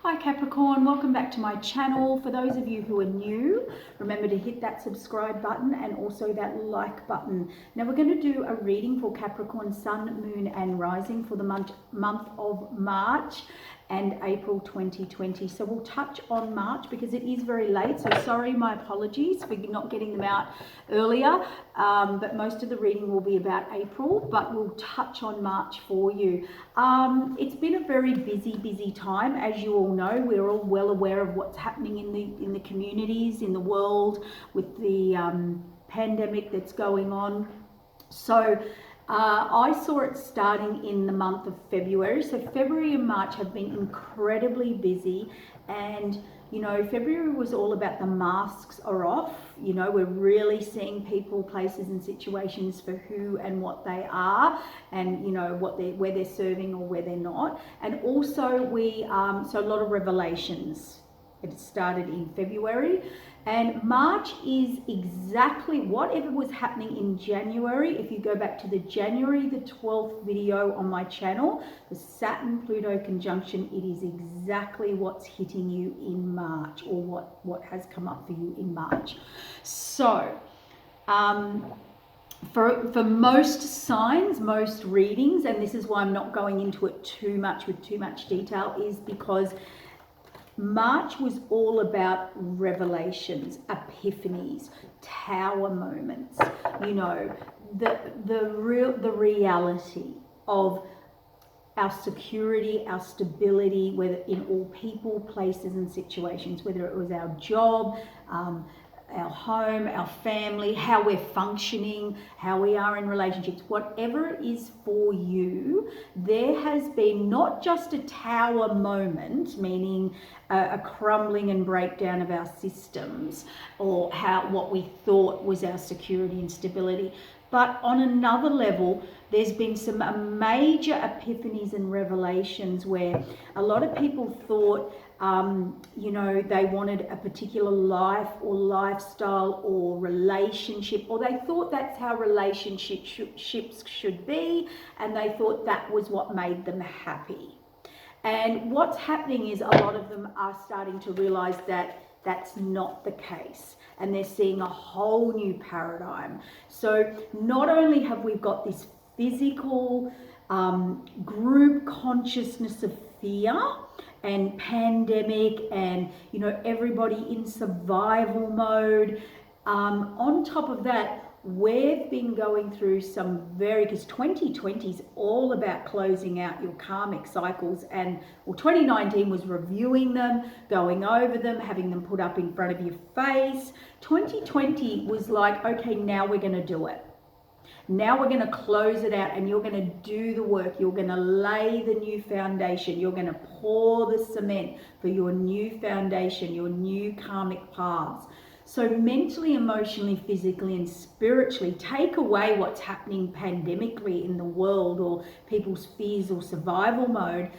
Hi Capricorn, welcome back to my channel. For those of you who are new, remember to hit that subscribe button and also that like button. Now we're going to do a reading for Capricorn Sun, Moon and Rising for the month of March and April 2020. So we'll touch on March because it is very late. So sorry, my apologies for not getting them out earlier. But most of the reading will be about April, but we'll touch on March for you. It's been a very busy time. As you all know, we're all well aware of what's happening in the communities, in the world with the pandemic that's going on. So I saw it starting in the month of February. So February and March have been incredibly busy, and you know, February was all about the masks are off. You know, we're really seeing people, places and situations for who and what they are, and you know, where they're serving or where they're not. And also so a lot of revelations. It started in February, and March is exactly whatever was happening in January. If you go back to the January the 12th video on my channel, the Saturn-Pluto conjunction, it is exactly what's hitting you in March, or what has come up for you in March. So for most signs, most readings, and this is why I'm not going into it too much with too much detail, is because March was all about revelations, epiphanies, tower moments, you know, the reality of our security, our stability, whether in all people, places and situations, whether it was our job, our home, our family, how we're functioning, how we are in relationships, whatever it is for you, there has been not just a tower moment, meaning a crumbling and breakdown of our systems, or what we thought was our security and stability, but on another level, there's been some major epiphanies and revelations where a lot of people thought, you know, they wanted a particular life or lifestyle or relationship, or they thought that's how relationships should be, and they thought that was what made them happy. And what's happening is a lot of them are starting to realize that that's not the case, and they're seeing a whole new paradigm. So not only have we got this physical group consciousness of fear and pandemic, and you know, everybody in survival mode, on top of that, we've been going through some because 2020 is all about closing out your karmic cycles, and well, 2019 was reviewing them, going over them, having them put up in front of your face. 2020 was like, okay, now we're going to do it. Now we're going to close it out, and you're going to do the work. You're going to lay the new foundation. You're going to pour the cement for your new foundation, your new karmic paths. So mentally, emotionally, physically and spiritually, take away what's happening pandemically in the world, or people's fears or survival mode.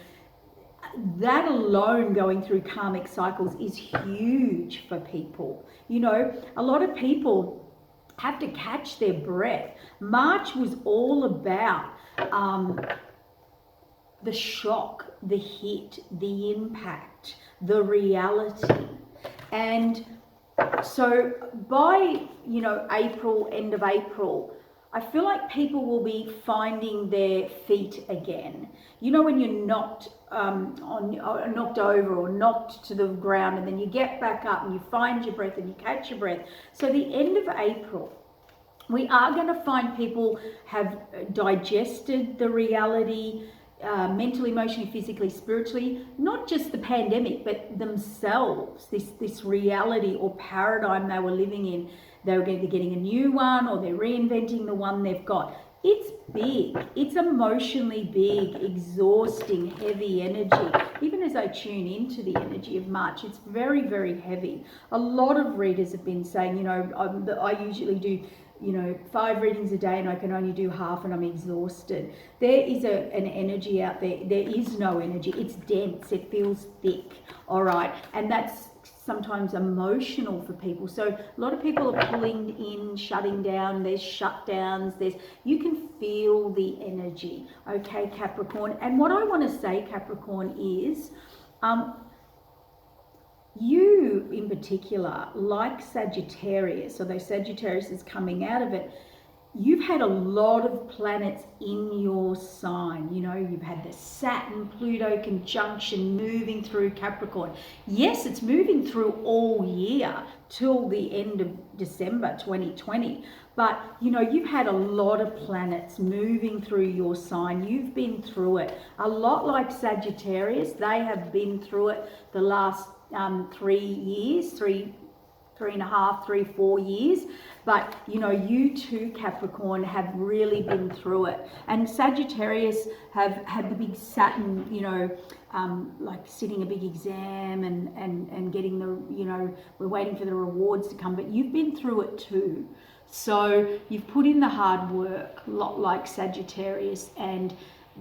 That alone, going through karmic cycles, is huge for people. You know, a lot of people have to catch their breath. March was all about the shock, the hit, the impact, the reality. And so by, you know, April, end of April, I feel like people will be finding their feet again. You know, when you're knocked over or knocked to the ground, and then you get back up and you find your breath and you catch your breath. So the end of April, we are going to find people have digested the reality, mentally, emotionally, physically, spiritually, not just the pandemic, but themselves, this reality or paradigm they were living in. They were either getting a new one, or they're reinventing the one they've got. It's big. It's emotionally big, exhausting, heavy energy. Even as I tune into the energy of March, it's very, very heavy. A lot of readers have been saying, you know, I usually do, you know, 5 readings a day, and I can only do half and I'm exhausted. There is an energy out there. There is no energy. It's dense. It feels thick. All right. And that's sometimes emotional for people. So a lot of people are pulling in, shutting down. There's shutdowns. You can feel the energy. Okay, Capricorn. And what I want to say, Capricorn, is You in particular, like Sagittarius, although Sagittarius is coming out of it, you've had a lot of planets in your sign. You know, you've had the Saturn-Pluto conjunction moving through Capricorn. Yes, it's moving through all year till the end of December 2020. But, you know, you've had a lot of planets moving through your sign. You've been through it. A lot like Sagittarius, they have been through it the last 3 years, three and a half, 4 years. But, you know, you too, Capricorn, have really been through it. And Sagittarius have had the big Saturn, you know, like sitting a big exam and getting the, you know, we're waiting for the rewards to come. But you've been through it too. So you've put in the hard work, a lot like Sagittarius, and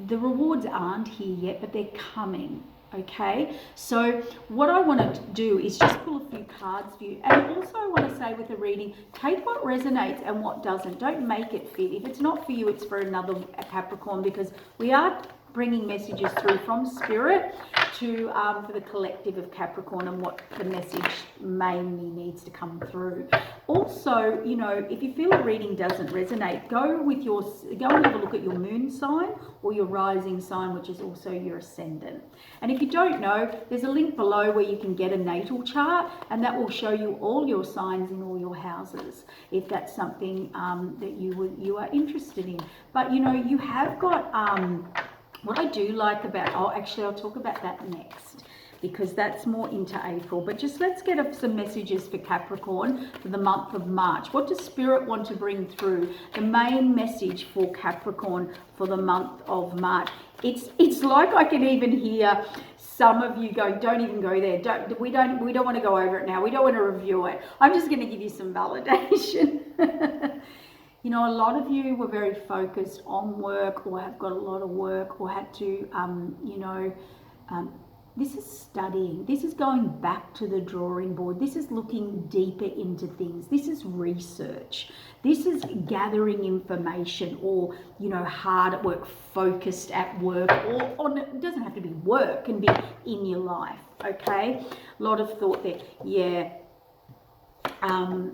the rewards aren't here yet, but they're coming. Okay, so what I want to do is just pull a few cards for you. And also I want to say with the reading, take what resonates and what doesn't. Don't make it fit. If it's not for you, it's for another Capricorn, because we are bringing messages through from Spirit to for the collective of Capricorn and what the message mainly needs to come through. Also, you know, if you feel a reading doesn't resonate, go and have a look at your moon sign or your rising sign, which is also your ascendant. And if you don't know, there's a link below where you can get a natal chart, and that will show you all your signs in all your houses, if that's something that you are interested in. But you know, you have got what I do like about, I'll talk about that next, because that's more into April. But just let's get some messages for Capricorn for the month of March. What does Spirit want to bring through? The main message for Capricorn for the month of March. It's like I can even hear some of you going, don't even go there. We don't want to go over it now. We don't want to review it. I'm just going to give you some validation. You know, a lot of you were very focused on work, or have got a lot of work, or had to, this is studying. This is going back to the drawing board. This is looking deeper into things. This is research. This is gathering information, or, you know, hard at work, focused at work, or on, it doesn't have to be work, it can be in your life, okay? A lot of thought there. Yeah.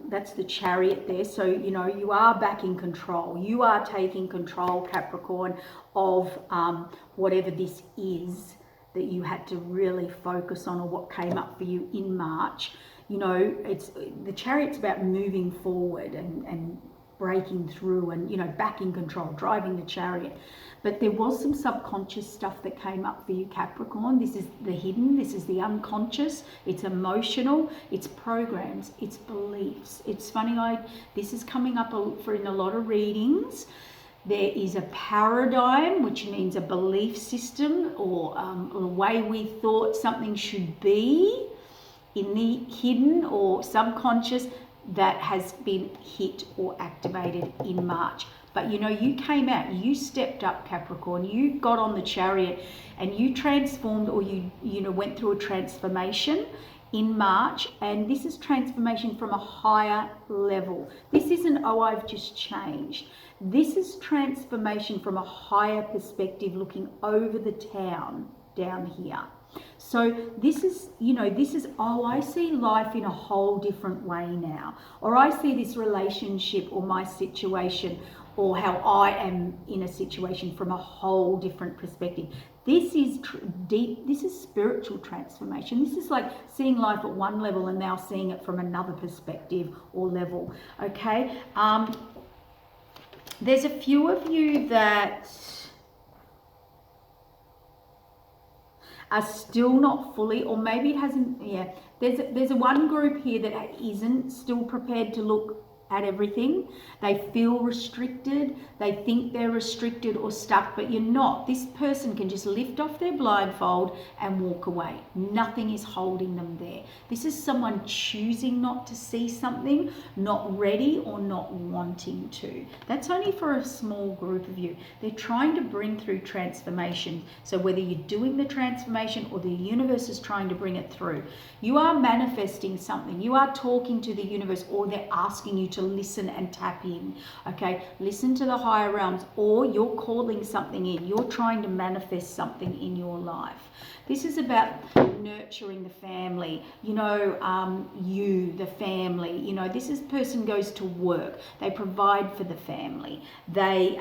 That's the Chariot there. So, you know, you are back in control. You are taking control, Capricorn, of whatever this is that you had to really focus on, or what came up for you in March. You know, the Chariot's about moving forward and breaking through and, you know, back in control, driving the Chariot. But there was some subconscious stuff that came up for you, Capricorn. This is the hidden, this is the unconscious, it's emotional, it's programs, it's beliefs. It's funny, this is coming up in a lot of readings. There is a paradigm, which means a belief system, or a way we thought something should be in the hidden or subconscious, that has been hit or activated in March. But you know, you came out, you stepped up, Capricorn, you got on the Chariot and you transformed, or you know, went through a transformation in March. And this is transformation from a higher level. This isn't, oh, I've just changed. This is transformation from a higher perspective, looking over the town down here. So this is, you know, this is, oh, I see life in a whole different way now. Or I see this relationship or my situation, or how I am in a situation, from a whole different perspective. This is deep, this is spiritual transformation. This is like seeing life at one level and now seeing it from another perspective or level, okay? There's a few of you that are still not fully, or maybe it hasn't, yeah. There's a one group here that isn't still prepared to look at everything. They feel restricted, they think they're restricted or stuck, but you're not. This person can just lift off their blindfold and walk away. Nothing is holding them there. This is someone choosing not to see something, not ready or not wanting to. That's only for a small group of you. They're trying to bring through transformation. So whether you're doing the transformation or the universe is trying to bring it through, you are manifesting something. You are talking to the universe, or they're asking you to listen and tap in, okay? Listen to the higher realms, or you're calling something in. You're trying to manifest something in your life. This is about nurturing the family, the family, this is person goes to work. They provide for the family. They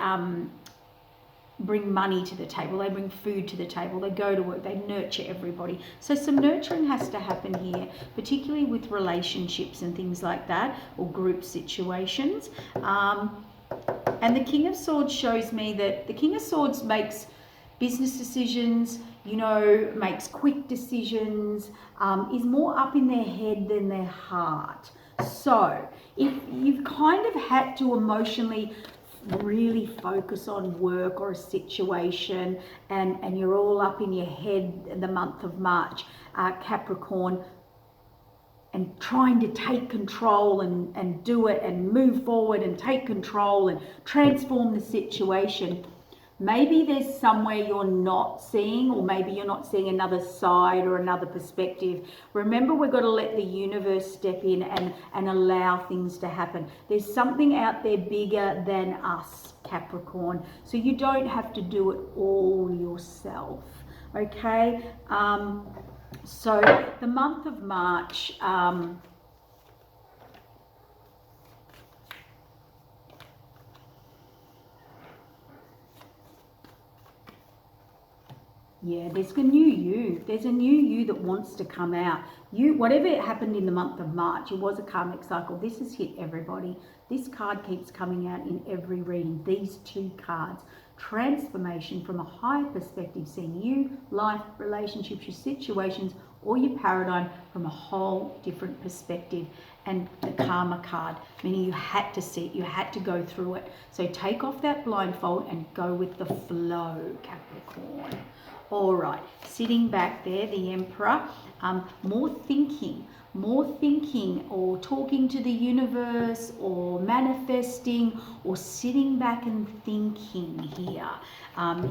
bring money to the table. They bring food to the table. They go to work. They nurture everybody. So some nurturing has to happen here, particularly with relationships and things like that, or group situations. And the King of Swords shows me that the King of Swords makes business decisions, makes quick decisions, is more up in their head than their heart. So if you've kind of had to emotionally really focus on work or a situation, and you're all up in your head the month of March, Capricorn, and trying to take control and do it and move forward and take control and transform the situation, maybe there's somewhere you're not seeing, or maybe you're not seeing another side or another perspective. Remember, we've got to let the universe step in and allow things to happen. There's something out there bigger than us, Capricorn. So you don't have to do it all yourself, okay? So the month of March, yeah, there's a new you. There's a new you that wants to come out. Whatever happened in the month of March, it was a karmic cycle. This has hit everybody. This card keeps coming out in every reading. These two cards. Transformation from a higher perspective, seeing you, life, relationships, your situations, or your paradigm from a whole different perspective. And the karma card, meaning you had to see it, you had to go through it. So take off that blindfold and go with the flow, Capricorn. All right, sitting back there, the Emperor, more thinking, or talking to the universe, or manifesting, or sitting back and thinking here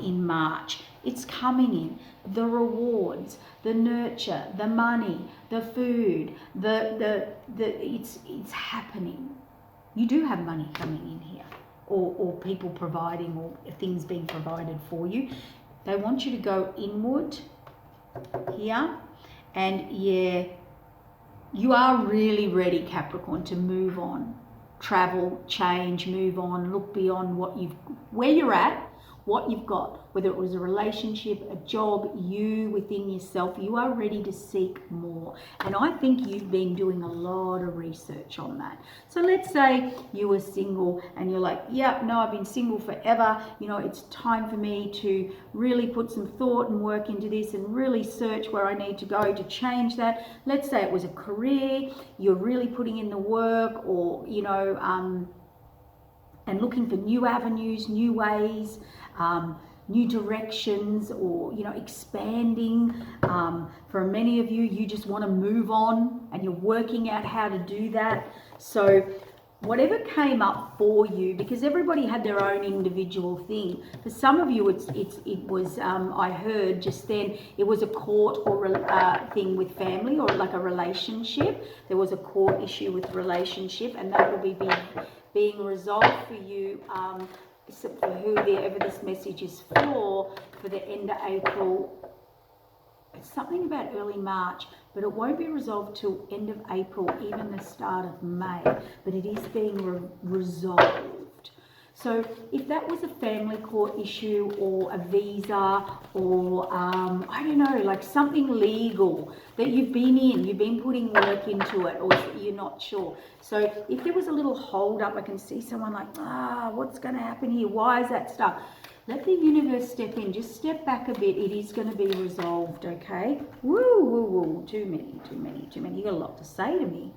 in March. It's coming in. The rewards, the nurture, the money, the food, it's happening. You do have money coming in here, or people providing, or things being provided for you. They want you to go inward here, and yeah, you are really ready, Capricorn, to move on, travel, change, move on, look beyond where you're at, what you've got, whether it was a relationship, a job, you within yourself, you are ready to seek more. And I think you've been doing a lot of research on that. So let's say you were single and you're like, yeah, no, I've been single forever. It's time for me to really put some thought and work into this and really search where I need to go to change that. Let's say it was a career, you're really putting in the work, or, and looking for new avenues, new ways, new directions, or expanding. For many of you, you just want to move on, and you're working out how to do that. So whatever came up for you, because everybody had their own individual thing. For some of you, it was I heard just then, it was a court or thing with family, or like a relationship. There was a court issue with relationship, and that will be being resolved for you. For whoever this message is for the end of April. It's something about early March, but it won't be resolved till end of April, even the start of May, but it is being resolved. So if that was a family court issue, or a visa, or I don't know, like something legal that you've been putting work into it, or you're not sure. So if there was a little hold up, I can see someone like, what's going to happen here? Why is that stuck? Let the universe step in. Just step back a bit. It is going to be resolved, okay? Woo. Too many. You got a lot to say to me,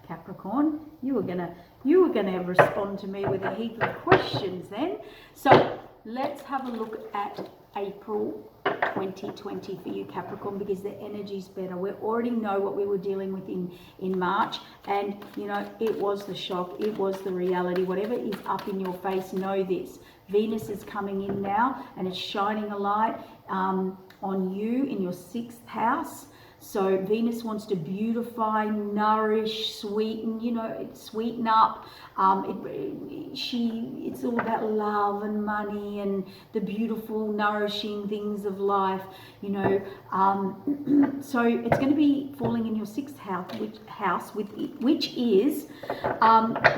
Capricorn. You were gonna respond to me with a heap of questions then. So let's have a look at April 2020 for you, Capricorn, because the energy's better. We already know what we were dealing with in March, and it was the shock, it was the reality. Whatever is up in your face, know this. Venus is coming in now, and it's shining a light on you in your 6th house. So Venus wants to beautify, nourish, sweeten, sweeten up. It's all about love and money and the beautiful, nourishing things of life, So it's going to be falling in your 6th house, which is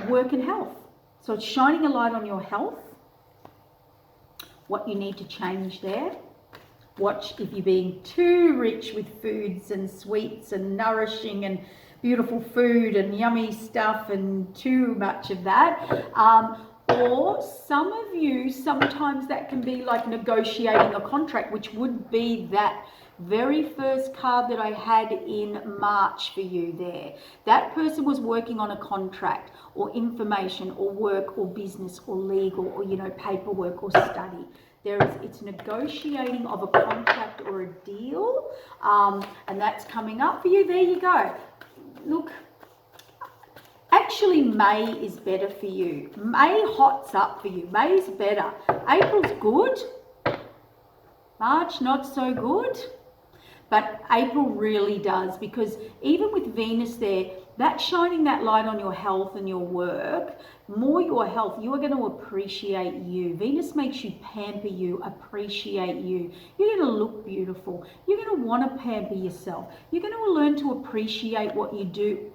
work and health. So it's shining a light on your health, what you need to change there. Watch if you're being too rich with foods and sweets and nourishing and beautiful food and yummy stuff and too much of that. Or some of you, sometimes that can be like negotiating a contract, which would be that very first card that I had in March for you there. That person was working on a contract or information or work or business or legal or, paperwork or study. It's negotiating of a contract or a deal, and that's coming up for you. There you go. Look, actually May is better for you. May hots up for you. May is better. April's good. March not so good. But April really does, because even with Venus there, that's shining that light on your health and your work, more your health, you are going to appreciate you. Venus makes you pamper you, appreciate you. You're going to look beautiful. You're going to want to pamper yourself. You're going to learn to appreciate what you do.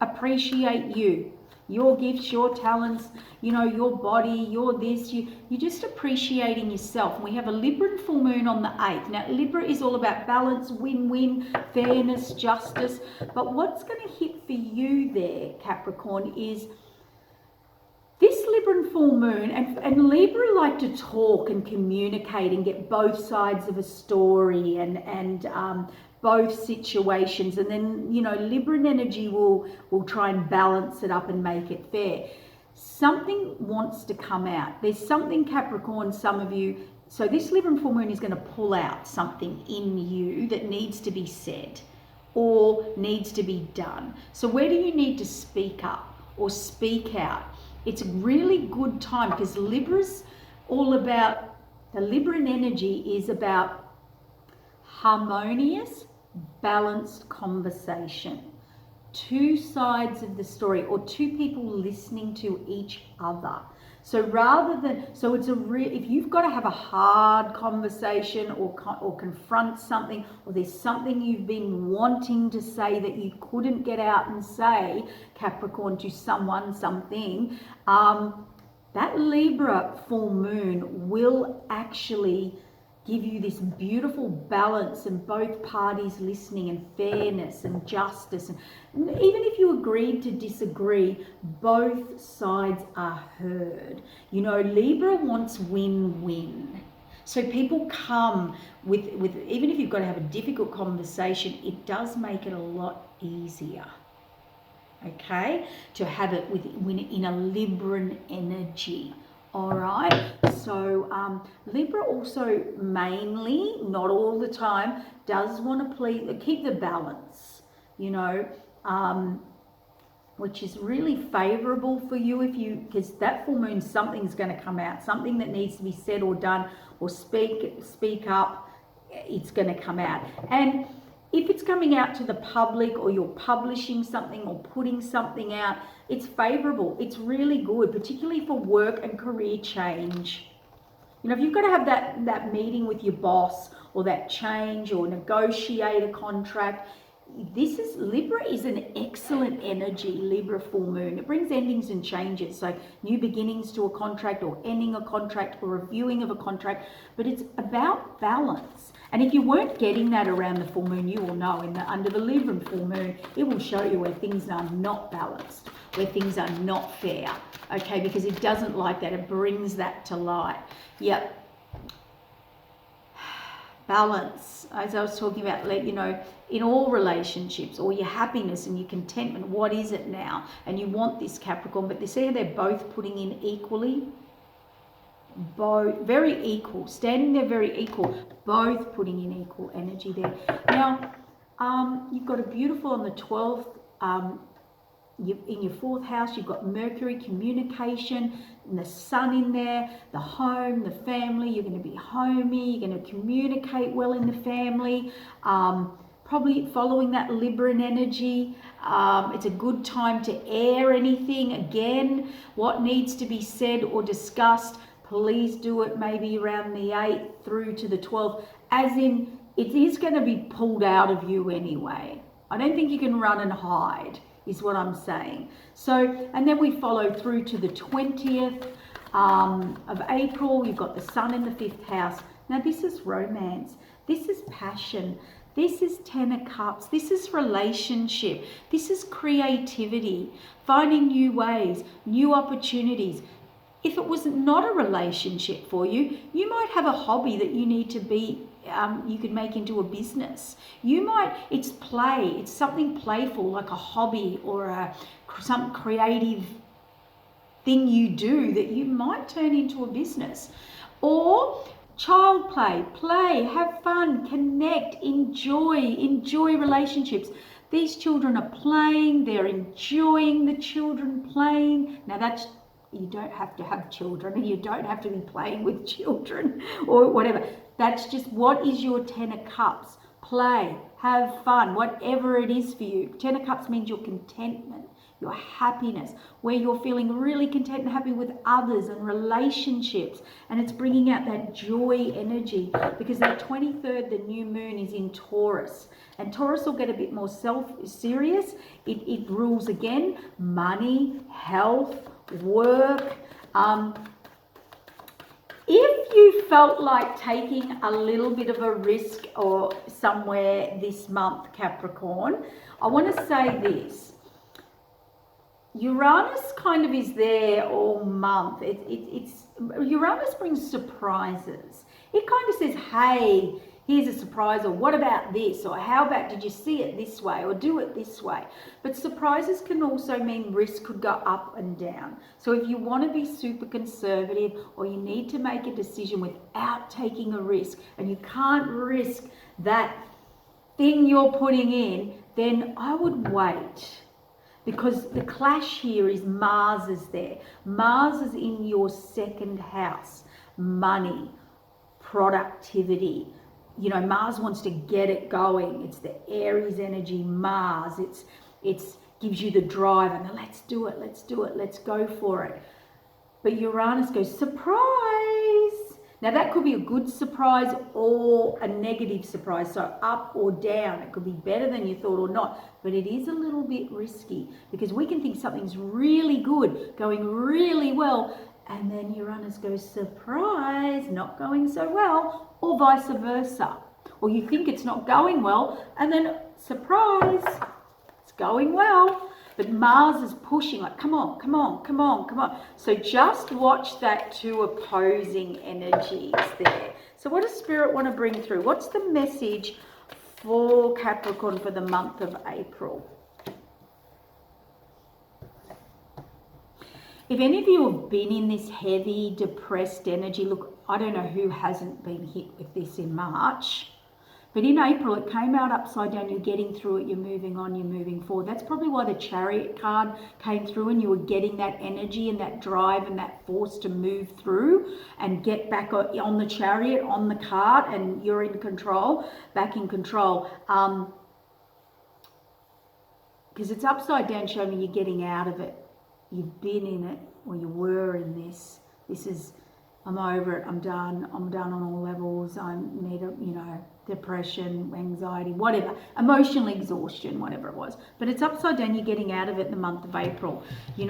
Appreciate you. Your gifts, your talents, your body, your this, you're just appreciating yourself. And we have a Libra full moon on the 8th. Now, Libra is all about balance, win-win, fairness, justice. But what's going to hit for you there, Capricorn, is this Libra full moon, and Libra like to talk and communicate and get both sides of a story and both situations, and then Libran energy will try and balance it up and make it fair. Something wants to come out. There's something, Capricorn, some of you, so this Libran full moon is going to pull out something in you that needs to be said or needs to be done. So where do you need to speak up or speak out? It's a really good time, because Libra's all about, the Libran energy is about harmonious, balanced conversation. Two sides of the story, or two people listening to each other. So if you've got to have a hard conversation or confront something, or there's something you've been wanting to say that you couldn't get out and say, Capricorn, to someone, something, that Libra full moon will actually give you this beautiful balance and both parties listening and fairness and justice. And even if you agreed to disagree, both sides are heard. Libra wants win-win. So people come with even if you've got to have a difficult conversation, it does make it a lot easier. Okay, to have it in a Libran energy. All right, so Libra also mainly, not all the time, does want to keep the balance, which is really favorable for you because that full moon, something's going to come out, something that needs to be said or done or speak up, it's going to come out. And if it's coming out to the public, or you're publishing something or putting something out, it's favorable. It's really good, particularly for work and career change. If you've got to have that meeting with your boss, or that change, or negotiate a contract, Libra is an excellent energy, Libra full moon. It brings endings and changes, so new beginnings to a contract, or ending a contract, or reviewing of a contract, but it's about balance. And if you weren't getting that around the full moon, you will know under the Libra full moon, it will show you where things are not balanced, where things are not fair, okay, because it doesn't like that. It brings that to light. Yep. Balance, as I was talking about, in all relationships, or your happiness and your contentment, what is it now? And you want this, Capricorn, but they say they're both putting in equally, both very equal, standing there very equal, both putting in equal energy there. Now, you've got a beautiful on the 12th in your fourth house, you've got Mercury, communication, and the sun in there, the home, the family. You're going to be homey, you're going to communicate well in the family. Probably following that Libran energy. It's a good time to air anything. Again, what needs to be said or discussed, please do it maybe around the 8th through to the 12th, as in it is going to be pulled out of you anyway. I don't think you can run and hide, is what I'm saying. So, and then we follow through to the 20th of April. You've got the sun in the 5th house. Now this is romance. This is passion. This is 10 of Cups. This is relationship. This is creativity, finding new ways, new opportunities. If it was not a relationship for you, you might have a hobby that you need to be, you could make into a business. You might, it's play, it's something playful like a hobby or some creative thing you do that you might turn into a business. Or child play, have fun, connect, enjoy relationships. These children are playing, they're enjoying the children playing. Now that's, you don't have to have children and you don't have to be playing with children or whatever. That's just what is your 10 of Cups. Play, have fun, whatever it is for you. 10 of Cups means your contentment, your happiness, where you're feeling really content and happy with others and relationships. And it's bringing out that joy energy, because that 23rd, the new moon is in Taurus. And Taurus will get a bit more serious. It rules again, money, health, work. If you felt like taking a little bit of a risk or somewhere this month, Capricorn, I want to say this. Uranus kind of is there all month. Uranus brings surprises. It kind of says, hey, here's a surprise, or what about this, or how about did you see it this way, or do it this way. But surprises can also mean risk could go up and down. So if you want to be super conservative, or you need to make a decision without taking a risk, and you can't risk that thing you're putting in, then I would wait. Because the clash here is Mars is there. Mars is in your 2nd house. Money, productivity. You know, Mars wants to get it going. It's the Aries energy, Mars. It's gives you the drive and the let's do it, let's go for it. But Uranus goes, surprise. Now that could be a good surprise or a negative surprise, so up or down. It could be better than you thought or not, but it is a little bit risky, because we can think something's really good, going really well, and then Uranus goes, surprise, not going so well, or vice versa. Or you think it's not going well, and then surprise, it's going well. But Mars is pushing, like, come on, come on, come on, come on. So just watch that 2 opposing energies there. So what does Spirit want to bring through? What's the message for Capricorn for the month of April? If any of you have been in this heavy, depressed energy, look, I don't know who hasn't been hit with this in March. But in April, it came out upside down. You're getting through it. You're moving on. You're moving forward. That's probably why the Chariot card came through, and you were getting that energy and that drive and that force to move through and get back on the Chariot, on the cart, and you're in control, back in control. Because it's upside down, showing me you're getting out of it. You've been in it, or you were in this. This is, I'm over it. I'm done on all levels. I need depression, anxiety, whatever, emotional exhaustion, whatever it was. But it's upside down, you're getting out of it in the month of April. The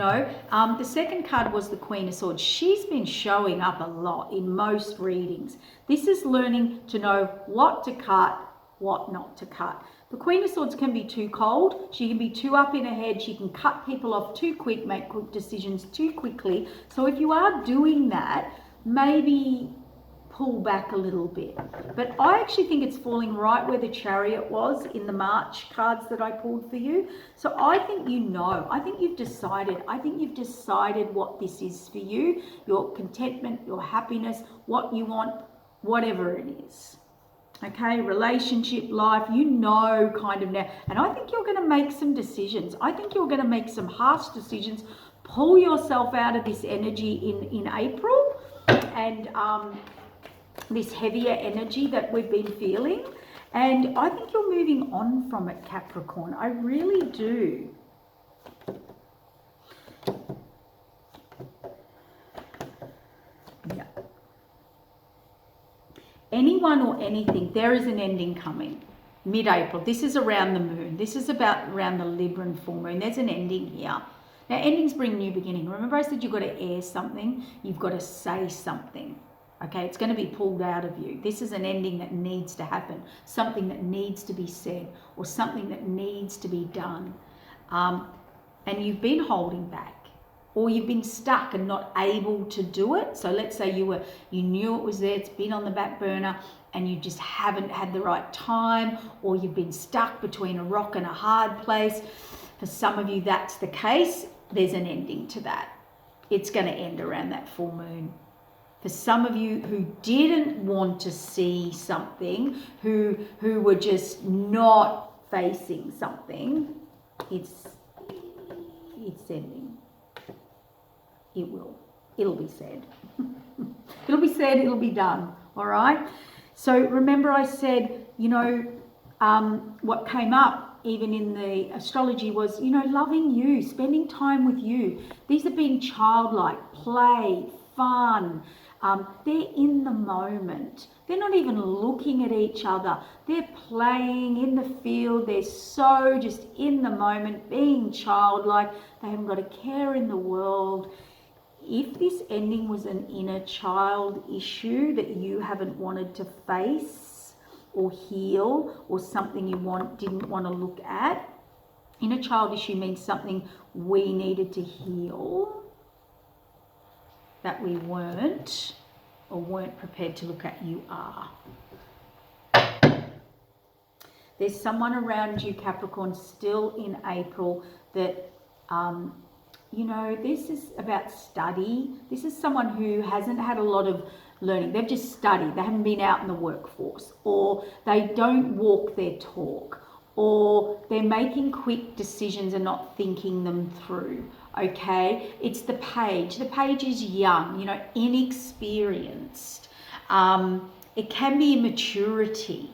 2nd card was the Queen of Swords. She's been showing up a lot in most readings. This is learning to know what to cut, what not to cut. The Queen of Swords can be too cold. She can be too up in her head. She can cut people off too quick, make quick decisions too quickly. So if you are doing that, maybe pull back a little bit. But I actually think it's falling right where the Chariot was in the March cards that I pulled for you. So I think I think you've decided. I think you've decided what this is for you, your contentment, your happiness, what you want, whatever it is. Okay, relationship, life, you know kind of now. And I think you're going to make some decisions. I think you're going to make some harsh decisions. Pull yourself out of this energy in April and this heavier energy that we've been feeling. And I think you're moving on from it, Capricorn. I really do. Yeah. Anyone or anything, there is an ending coming. Mid-April. This is around the moon. This is about around the Libra full moon. There's an ending here. Now, endings bring new beginning. Remember I said you've got to air something? You've got to say something. Okay, it's going to be pulled out of you. This is an ending that needs to happen. Something that needs to be said or something that needs to be done. And you've been holding back. Or you've been stuck and not able to do it. So let's say you knew it was there, it's been on the back burner, and you just haven't had the right time, or you've been stuck between a rock and a hard place. For some of you, that's the case. There's an ending to that. It's going to end around that full moon. For some of you who didn't want to see something, who were just not facing something, it's ending. It will. It'll be said. It'll be said, it'll be done. All right? So remember I said, what came up even in the astrology was, loving you, spending time with you. These are being childlike, play, fun. They're in the moment. They're not even looking at each other. They're playing in the field. They're so just in the moment, being childlike. They haven't got a care in the world. If this ending was an inner child issue that you haven't wanted to face or heal, or something you didn't want to look at, inner child issue means something we needed to heal that we weren't prepared to look at. You are. There's someone around you, Capricorn, still in April that this is about study. This is someone who hasn't had a lot of learning. They've just studied. They haven't been out in the workforce, or they don't walk their talk, or they're making quick decisions and not thinking them through. Okay, it's the page. The page is young, inexperienced. It can be immaturity,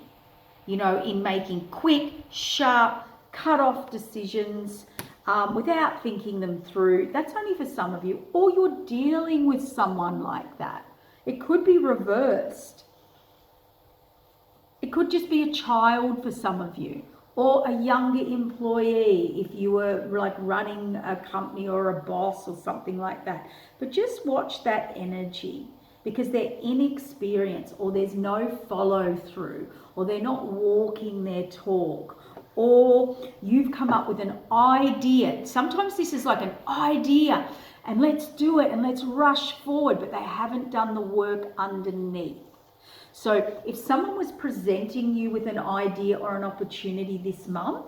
in making quick, sharp, cut-off decisions. Without thinking them through. That's only for some of you, or you're dealing with someone like that. It could be reversed. It could just be a child for some of you, or a younger employee if you were like running a company or a boss or something like that. But just watch that energy, because they're inexperienced, or there's no follow through, or they're not walking their talk. Or you've come up with an idea. Sometimes this is like an idea and let's do it and let's rush forward, but they haven't done the work underneath. So if someone was presenting you with an idea or an opportunity this month,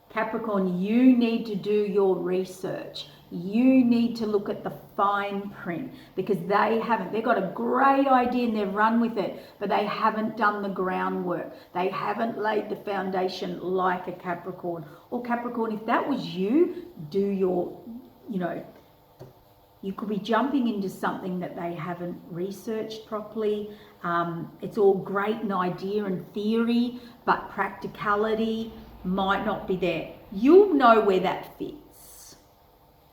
Capricorn, you need to do your research. You need to look at the fine print, because they haven't. They've got a great idea and they've run with it, but they haven't done the groundwork. They haven't laid the foundation like a Capricorn. Or Capricorn, if that was you, do your, you could be jumping into something that they haven't researched properly. It's all great in idea and theory, but practicality might not be there. You'll know where that fits.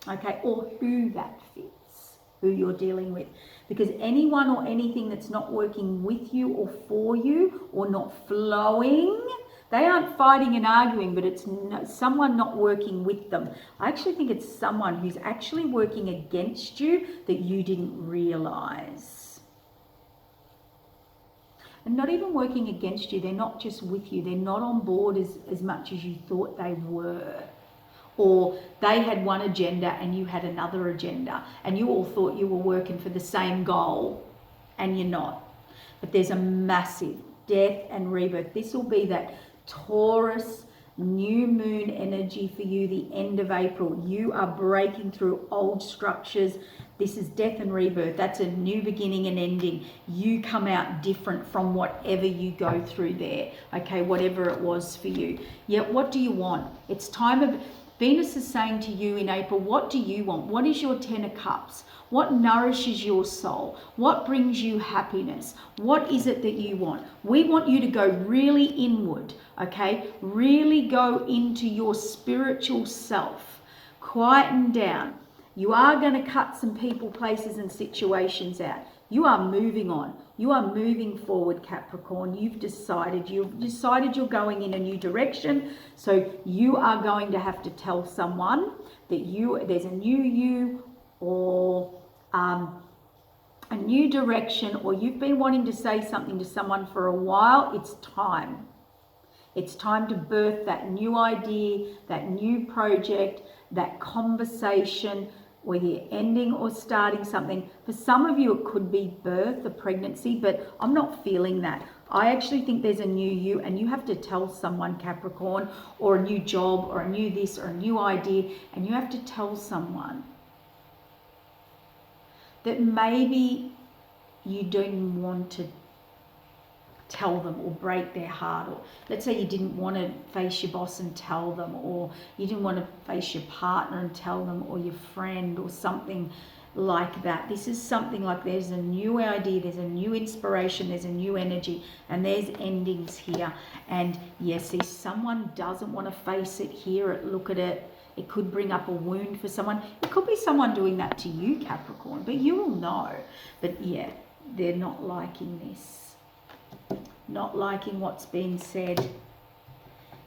Okay, or who that fits, who you're dealing with. Because anyone or anything that's not working with you or for you, or not flowing, they aren't fighting and arguing, but it's someone not working with them. I actually think it's someone who's actually working against you that you didn't realize. And not even working against you, they're not just with you, they're not on board as much as you thought they were. Or they had one agenda and you had another agenda, and you all thought you were working for the same goal, and you're not. But there's a massive death and rebirth. This will be that Taurus new moon energy for you, the end of April. You are breaking through old structures This is death and rebirth. That's a new beginning and ending. You come out different from whatever you go through there. Okay, whatever it was for you. Yeah, what do you want? It's time of... Venus is saying to you in April, what do you want? What is your 10 of Cups? What nourishes your soul? What brings you happiness? What is it that you want? We want you to go really inward, okay? Really go into your spiritual self. Quieten down. You are going to cut some people, places, and situations out. You are moving on. You are moving forward, Capricorn. You've decided you're going in a new direction. So you are going to have to tell someone that there's a new you, or a new direction, or you've been wanting to say something to someone for a while. It's time. It's time to birth that new idea, that new project, that conversation, whether you're ending or starting something. For some of you, it could be birth, a pregnancy, but I'm not feeling that. I actually think there's a new you, and you have to tell someone, Capricorn, or a new job, or a new this, or a new idea, and you have to tell someone that maybe you don't want to tell them or break their heart, or let's say you didn't want to face your boss and tell them, or you didn't want to face your partner and tell them, or your friend, or something like that. This is something like there's a new idea, there's a new inspiration, there's a new energy, and there's endings here. And yes, if someone doesn't want to face it, hear it, look at it, it could bring up a wound for someone. It could be someone doing that to you, Capricorn, but you will know. But yeah, they're not liking this. Not liking what's being said.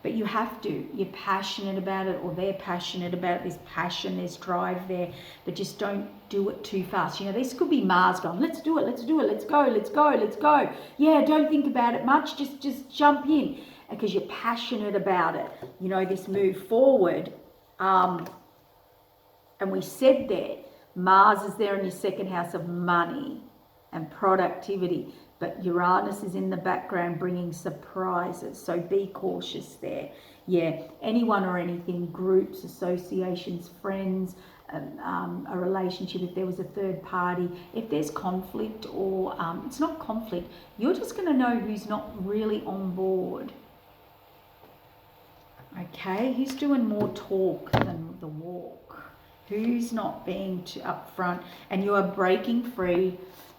But you have to. You're passionate about it, or they're passionate about it. There's passion, there's drive there. But just don't do it too fast. You know, this could be Mars going, let's do it, let's do it, let's go, let's go, let's go. Yeah, don't think about it much. Just jump in. Because you're passionate about it. You know, this move forward. And we said there, Mars is there in your second house of money and productivity, but Uranus is in the background bringing surprises. So be cautious there. Yeah, anyone or anything, groups, associations, friends, a relationship, if there was a third party, if there's conflict, or it's not conflict, you're just going to know who's not really on board. Okay, who's doing more talk than the walk? Who's not being too upfront? And you are breaking free,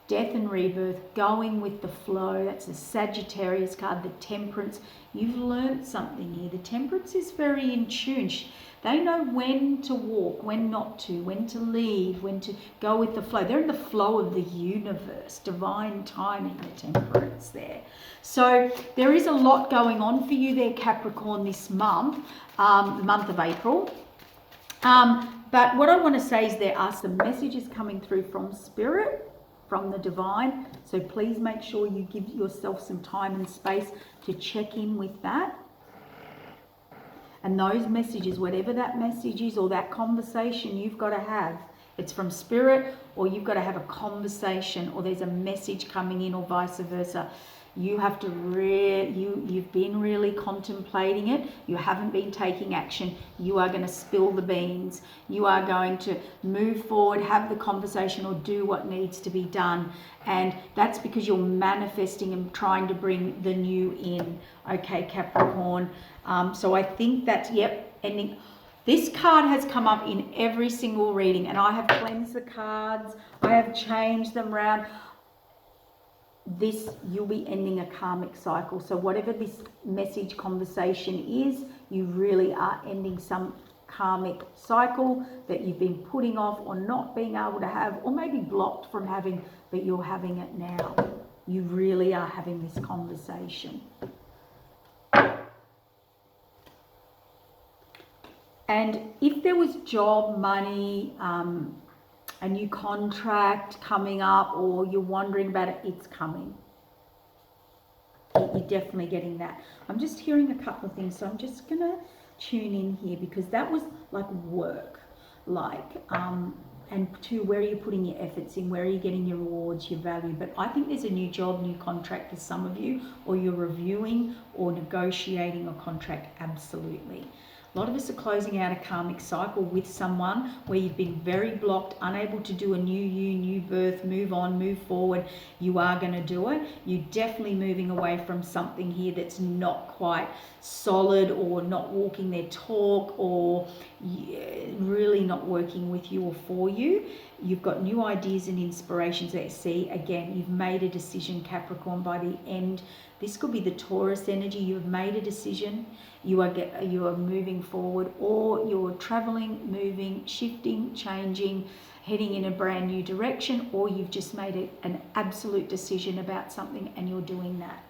death and rebirth, going with the flow. That's the Sagittarius card, the Temperance. You've learned something here. The Temperance is very in tune. They know when to walk, when not to, when to leave, when to go with the flow. They're in the flow of the universe, divine timing, the Temperance there. So there is a lot going on for you there, Capricorn, this month, the month of April. But what I want to say is there are some messages coming through from Spirit, from the divine. So please make sure you give yourself some time and space to check in with that. And those messages, whatever that message is, or that conversation you've got to have, it's from Spirit, or you've got to have a conversation, or there's a message coming in, or vice versa. You have to you've been really contemplating it. You haven't been taking action. You are going to spill the beans. You are going to move forward, have the conversation, or do what needs to be done. And that's because you're manifesting and trying to bring the new in. Okay, Capricorn. So I think that's, yep, ending. This card has come up in every single reading, and I have cleansed the cards. I have changed them around. This, you'll be ending a karmic cycle. So whatever this message conversation is, you really are ending some karmic cycle that you've been putting off, or not being able to have, or maybe blocked from having, but you're having it now. You really are having this conversation. And if there was job, money, a new contract coming up, or you're wondering about it, it's coming. You're definitely getting that. I'm just hearing a couple of things, so I'm just going to tune in here, because that was like work, like, and two, where are you putting your efforts in? Where are you getting your rewards, your value? But I think there's a new job, new contract for some of you, or you're reviewing or negotiating a contract, absolutely. A lot of us are closing out a karmic cycle with someone where you've been very blocked, unable to do a new you, new birth, move on, move forward. You are going to do it. You're definitely moving away from something here that's not quite solid, or not walking their talk, or really not working with you or for you. You've got new ideas and inspirations that see. Again, you've made a decision, Capricorn, by the end. This could be the Taurus energy. You've made a decision. You are moving forward, or you're traveling, moving, shifting, changing, heading in a brand new direction, or you've just made an absolute decision about something and you're doing that.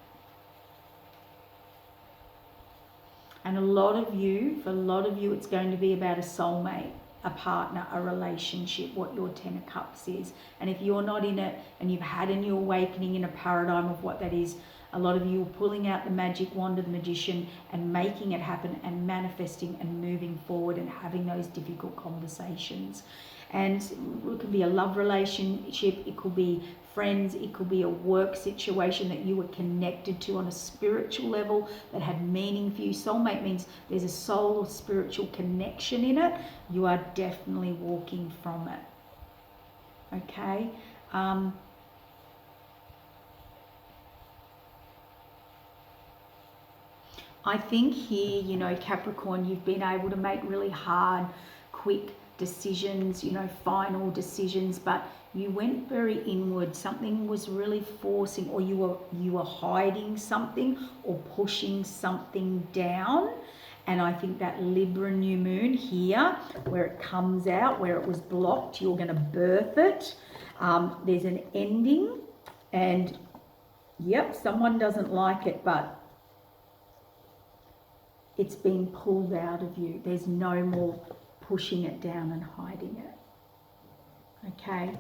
And for a lot of you, it's going to be about a soulmate, a partner, a relationship, what your Ten of Cups is. And if you're not in it and you've had a new awakening in a paradigm of what that is, a lot of you are pulling out the magic wand of the magician and making it happen and manifesting and moving forward and having those difficult conversations. And it could be a love relationship, it could be friends, it could be a work situation that you were connected to on a spiritual level that had meaning for you. Soulmate means there's a soul or spiritual connection in it. You are definitely walking from it. Okay? I think here, Capricorn, you've been able to make really hard, quick decisions, final decisions, but you went very inward. Something was really forcing, or you were hiding something or pushing something down. And I think that Libra new moon here, where it comes out, where it was blocked, you're going to birth it. There's an ending, and yep, someone doesn't like it, but it's been pulled out of you. There's no more pushing it down and hiding it. Okay?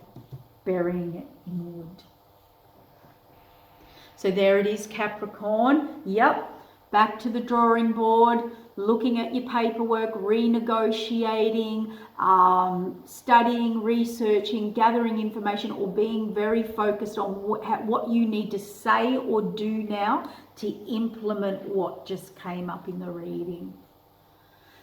Burying it inward. So there it is, Capricorn. Yep. Back to the drawing board, looking at your paperwork, renegotiating, studying, researching, gathering information, or being very focused on what you need to say or do now to implement what just came up in the reading.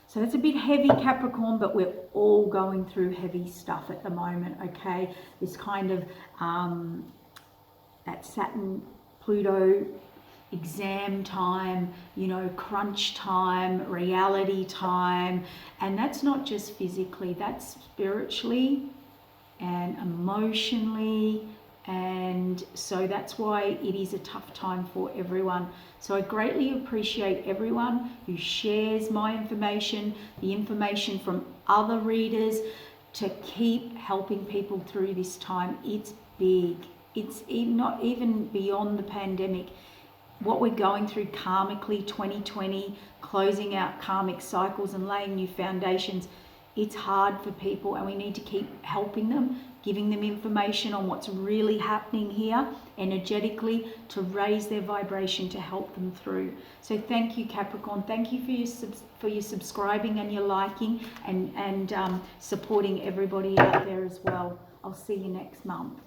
So it's a bit heavy, Capricorn, but we're all going through heavy stuff at the moment, okay? This kind of, that Saturn, Pluto, exam time, crunch time, reality time. And that's not just physically, that's spiritually and emotionally. And so that's why it is a tough time for everyone. So I greatly appreciate everyone who shares my information, the information from other readers, to keep helping people through this time. It's big. It's not even beyond the pandemic. What we're going through karmically, 2020, closing out karmic cycles and laying new foundations, it's hard for people, and we need to keep helping them, giving them information on what's really happening here energetically to raise their vibration, to help them through. So thank you, Capricorn. Thank you for your subscribing and your liking and supporting everybody out there as well. I'll see you next month.